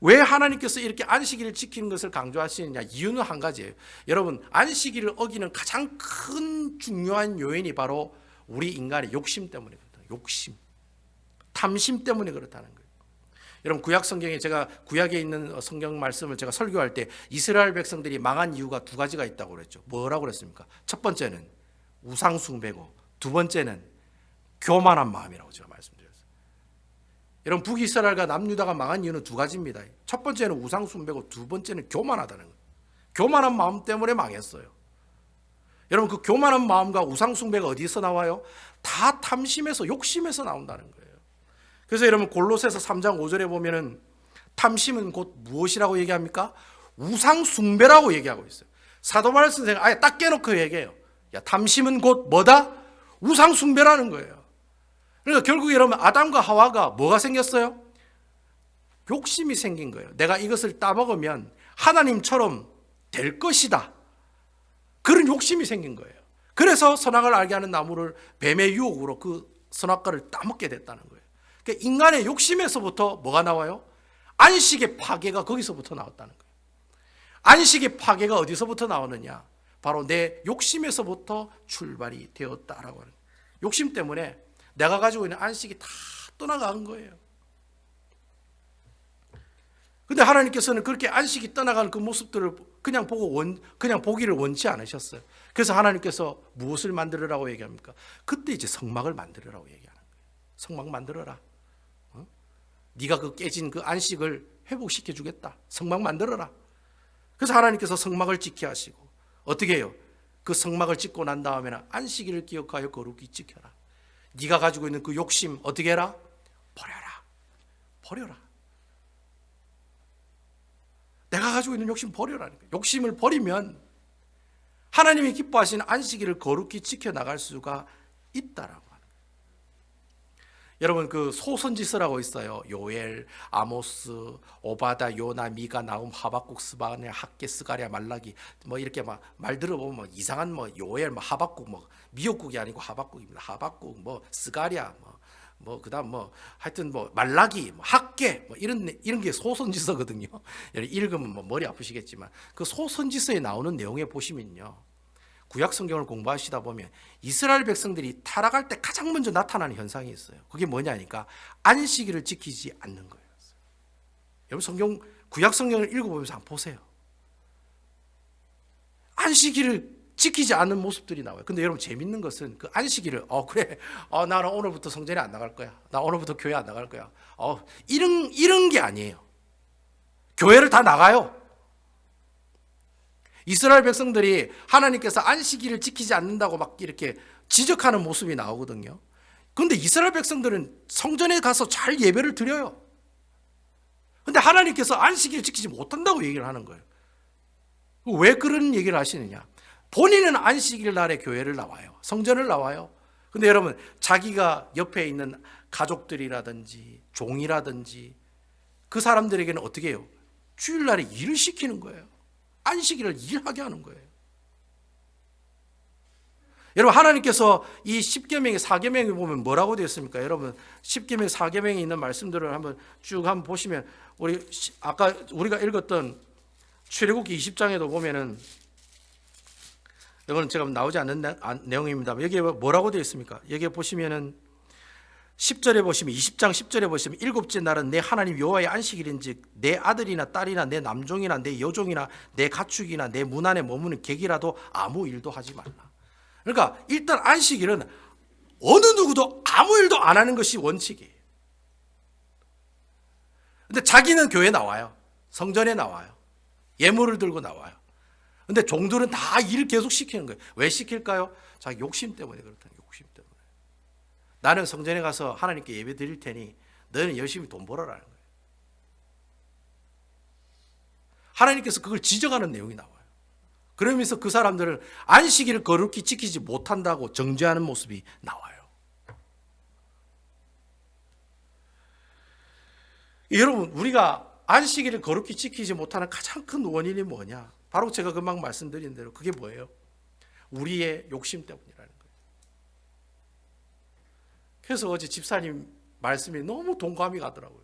왜 하나님께서 이렇게 안식일을 지키는 것을 강조하시느냐? 이유는 한 가지예요. 여러분, 안식일을 어기는 가장 큰 중요한 요인이 바로 우리 인간의 욕심 때문에 그렇다. 욕심. 탐심 때문에 그렇다는 거예요. 여러분, 구약 성경에 제가 구약에 있는 성경 말씀을 제가 설교할 때 이스라엘 백성들이 망한 이유가 두 가지가 있다고 그랬죠. 뭐라고 그랬습니까? 첫 번째는 우상 숭배고 두 번째는 교만한 마음이라고 제가 말씀드렸어요. 여러분, 북이스라엘과 남유다가 망한 이유는 두 가지입니다. 첫 번째는 우상 숭배고 두 번째는 교만하다는 거예요. 교만한 마음 때문에 망했어요. 여러분, 그 교만한 마음과 우상 숭배가 어디서 나와요? 다 탐심에서, 욕심에서 나온다는 거예요. 그래서 여러분, 골로새서 3장 5절에 보면은 탐심은 곧 무엇이라고 얘기합니까? 우상 숭배라고 얘기하고 있어요. 사도 바울 선생은 아예 딱 깨놓고 얘기해요. 야, 탐심은 곧 뭐다? 우상 숭배라는 거예요. 그러니까 결국 여러분, 아담과 하와가 뭐가 생겼어요? 욕심이 생긴 거예요. 내가 이것을 따먹으면 하나님처럼 될 것이다. 그런 욕심이 생긴 거예요. 그래서 선악을 알게 하는 나무를 뱀의 유혹으로 그 선악과를 따먹게 됐다는 거예요. 그러니까 인간의 욕심에서부터 뭐가 나와요? 안식의 파괴가 거기서부터 나왔다는 거예요. 안식의 파괴가 어디서부터 나오느냐? 바로 내 욕심에서부터 출발이 되었다라고 하는 거예요. 욕심 때문에 내가 가지고 있는 안식이 다 떠나간 거예요. 근데 하나님께서는 그렇게 안식이 떠나가는 그 모습들을 그냥 그냥 보기를 원치 않으셨어요. 그래서 하나님께서 무엇을 만들으라고 얘기합니까? 그때 이제 성막을 만들으라고 얘기하는 거예요. 성막 만들어라. 네가 그 깨진 그 안식을 회복시켜 주겠다. 성막 만들어라. 그래서 하나님께서 성막을 짓게 하시고 어떻게 해요? 그 성막을 짓고 난 다음에는 안식일을 기억하여 거룩히 지켜라. 네가 가지고 있는 그 욕심 어떻게 해라? 버려라. 버려라. 내가 가지고 있는 욕심 버려라는 거예요. 욕심을 버리면 하나님이 기뻐하시는 안식일을 거룩히 지켜나갈 수가 있다라고 하는 거예요. 여러분 그 소선지서라고 있어요. 요엘, 아모스, 오바다, 요나, 미가, 나훔, 하박국, 스바냐, 학개, 스가랴, 말라기 뭐 이렇게 막 말 들어보면 뭐 이상한 뭐 요엘, 뭐 하박국 뭐 미역국이 아니고 하박국입니다. 하박국, 뭐 스가랴, 뭐 그다음 뭐 하여튼 뭐 말라기, 뭐 학개, 뭐 이런 게 소선지서거든요. 읽으면 뭐 머리 아프시겠지만 그 소선지서에 나오는 내용에 보시면요, 구약 성경을 공부하시다 보면 이스라엘 백성들이 타락할 때 가장 먼저 나타나는 현상이 있어요. 그게 뭐냐니까 안식일을 지키지 않는 거예요. 여러분 구약 성경을 읽어보면서 한번 보세요. 안식일을 지키지 않는 모습들이 나와요. 근데 여러분 재밌는 것은 그 안식일을 그래 나는 오늘부터 성전에 안 나갈 거야. 나 오늘부터 교회 안 나갈 거야. 이런 게 아니에요. 교회를 다 나가요. 이스라엘 백성들이 하나님께서 안식일을 지키지 않는다고 막 이렇게 지적하는 모습이 나오거든요. 그런데 이스라엘 백성들은 성전에 가서 잘 예배를 드려요. 그런데 하나님께서 안식일을 지키지 못한다고 얘기를 하는 거예요. 왜 그런 얘기를 하시느냐? 본인은 안식일 날에 교회를 나와요. 성전을 나와요. 근데 여러분 자기가 옆에 있는 가족들이라든지 종이라든지 그 사람들에게는 어떻게 해요? 주일날에 일을 시키는 거예요. 안식일을 일하게 하는 거예요. 여러분 하나님께서 이 10계명의 4계명에 보면 뭐라고 되어 있습니까? 여러분 10계명 4계명에 있는 말씀들을 한번 쭉 한번 보시면 아까 우리가 읽었던 출애굽기 20장에도 보면은 이거는 제가 나오지 않는 내용입니다. 여기에 뭐라고 되어 있습니까? 여기에 보시면은 10절에 보시면 20장 10절에 보시면 일곱째 날은 내 하나님 여호와의 안식일인즉 내 아들이나 딸이나 내 남종이나 내 여종이나 내 가축이나 내 문 안에 머무는 객이라도 아무 일도 하지 말라. 그러니까 일단 안식일은 어느 누구도 아무 일도 안 하는 것이 원칙이에요. 근데 자기는 교회에 나와요. 성전에 나와요. 예물을 들고 나와요. 근데 종들은 다 일을 계속 시키는 거예요. 왜 시킬까요? 자기 욕심 때문에 그렇다는 거예요. 욕심 때문에. 나는 성전에 가서 하나님께 예배 드릴 테니 너는 열심히 돈 벌어라는 거예요. 하나님께서 그걸 지적하는 내용이 나와요. 그러면서 그 사람들은 안식일을 거룩히 지키지 못한다고 정죄하는 모습이 나와요. 여러분 우리가 안식일을 거룩히 지키지 못하는 가장 큰 원인이 뭐냐? 바로 제가 금방 말씀드린 대로 그게 뭐예요? 우리의 욕심 때문이라는 거예요. 그래서 어제 집사님 말씀이 너무 동감이 가더라고요.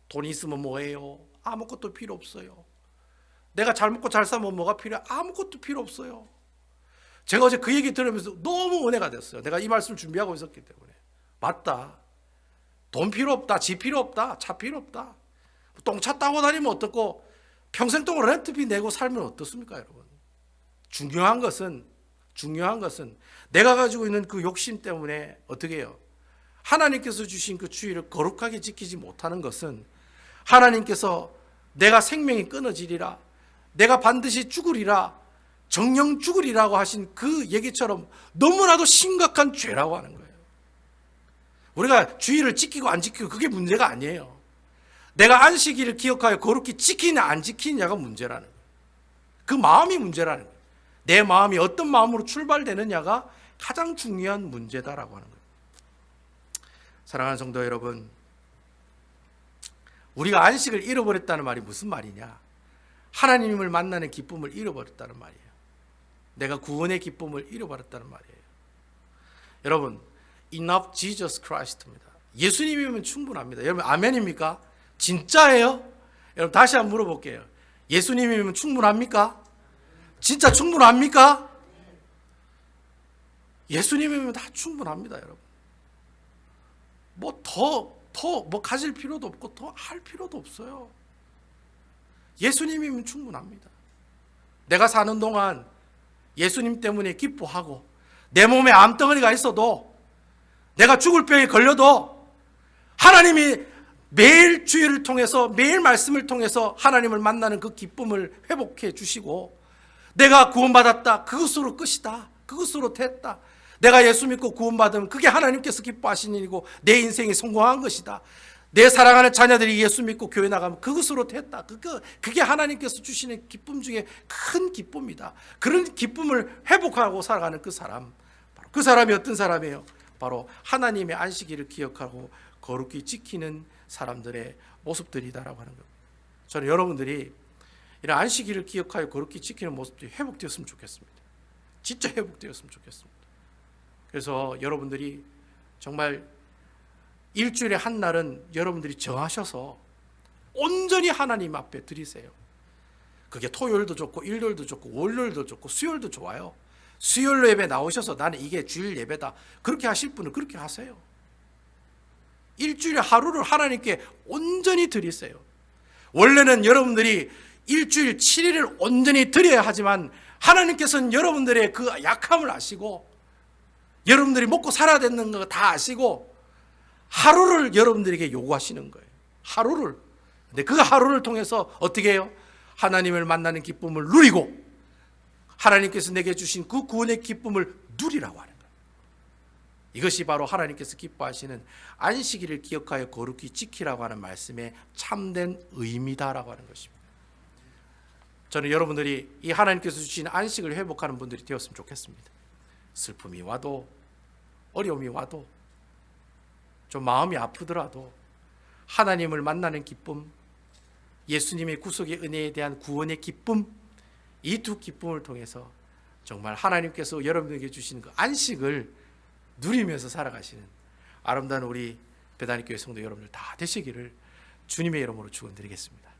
돈 있으면 뭐해요? 아무것도 필요 없어요. 내가 잘 먹고 잘 살면 뭐가 필요해? 아무것도 필요 없어요. 제가 어제 그 얘기 들으면서 너무 은혜가 됐어요. 내가 이 말씀을 준비하고 있었기 때문에. 맞다. 돈 필요 없다. 집 필요 없다. 차 필요 없다. 똥차 따고 다니면 어떻고 평생 동안 렌트비 내고 살면 어떻습니까, 여러분? 중요한 것은 내가 가지고 있는 그 욕심 때문에 어떻게 해요? 하나님께서 주신 그 주의를 거룩하게 지키지 못하는 것은 하나님께서 내가 생명이 끊어지리라, 내가 반드시 죽으리라, 정령 죽으리라고 하신 그 얘기처럼 너무나도 심각한 죄라고 하는 거예요. 우리가 주의를 지키고 안 지키고 그게 문제가 아니에요. 내가 안식일을 기억하여 거룩히 지키냐 안 지키냐가 문제라는 거예요. 그 마음이 문제라는 거예요. 내 마음이 어떤 마음으로 출발되느냐가 가장 중요한 문제다라고 하는 거예요. 사랑하는 성도 여러분, 우리가 안식을 잃어버렸다는 말이 무슨 말이냐? 하나님을 만나는 기쁨을 잃어버렸다는 말이에요. 내가 구원의 기쁨을 잃어버렸다는 말이에요. 여러분, enough Jesus Christ입니다. 예수님이면 충분합니다. 여러분 아멘입니까? 진짜예요? 여러분 다시 한번 물어볼게요. 예수님이면 충분합니까? 진짜 충분합니까? 예수님이면 다 충분합니다, 여러분. 뭐 가질 필요도 없고 더 할 필요도 없어요. 예수님이면 충분합니다. 내가 사는 동안 예수님 때문에 기뻐하고 내 몸에 암덩어리가 있어도 내가 죽을 병에 걸려도 하나님이 매일 주일을 통해서 매일 말씀을 통해서 하나님을 만나는 그 기쁨을 회복해 주시고 내가 구원받았다. 그것으로 끝이다. 그것으로 됐다. 내가 예수 믿고 구원받으면 그게 하나님께서 기뻐하시는 일이고 내 인생이 성공한 것이다. 내 사랑하는 자녀들이 예수 믿고 교회 나가면 그것으로 됐다. 그게 하나님께서 주시는 기쁨 중에 큰 기쁨이다. 그런 기쁨을 회복하고 살아가는 그 사람, 바로 그 사람이 어떤 사람이에요? 바로 하나님의 안식일을 기억하고 거룩히 지키는 사람들의 모습들이다라고 하는 겁니다. 저는 여러분들이 이런 안식일을 기억하여 거룩히 지키는 모습들이 회복되었으면 좋겠습니다. 진짜 회복되었으면 좋겠습니다. 그래서 여러분들이 정말 일주일에 한 날은 여러분들이 정하셔서 온전히 하나님 앞에 드리세요. 그게 토요일도 좋고 일요일도 좋고 월요일도 좋고 수요일도 좋아요. 수요일 예배 나오셔서 나는 이게 주일 예배다. 그렇게 하실 분은 그렇게 하세요. 일주일에 하루를 하나님께 온전히 드리세요. 원래는 여러분들이 일주일 7일을 온전히 드려야 하지만 하나님께서는 여러분들의 그 약함을 아시고 여러분들이 먹고 살아야 되는 거 다 아시고 하루를 여러분들에게 요구하시는 거예요. 하루를. 근데 그 하루를 통해서 어떻게 해요? 하나님을 만나는 기쁨을 누리고 하나님께서 내게 주신 그 구원의 기쁨을 누리라고 하는 거예요. 이것이 바로 하나님께서 기뻐하시는 안식일을 기억하여 거룩히 지키라고 하는 말씀의 참된 의미다라고 하는 것입니다. 저는 여러분들이 이 하나님께서 주신 안식을 회복하는 분들이 되었으면 좋겠습니다. 슬픔이 와도 어려움이 와도 좀 마음이 아프더라도 하나님을 만나는 기쁨, 예수님의 구속의 은혜에 대한 구원의 기쁨, 이 두 기쁨을 통해서 정말 하나님께서 여러분에게 주신 그 안식을 누리면서 살아가시는 아름다운 우리 베다니 교회 성도 여러분들 다 되시기를 주님의 이름으로 축원드리겠습니다.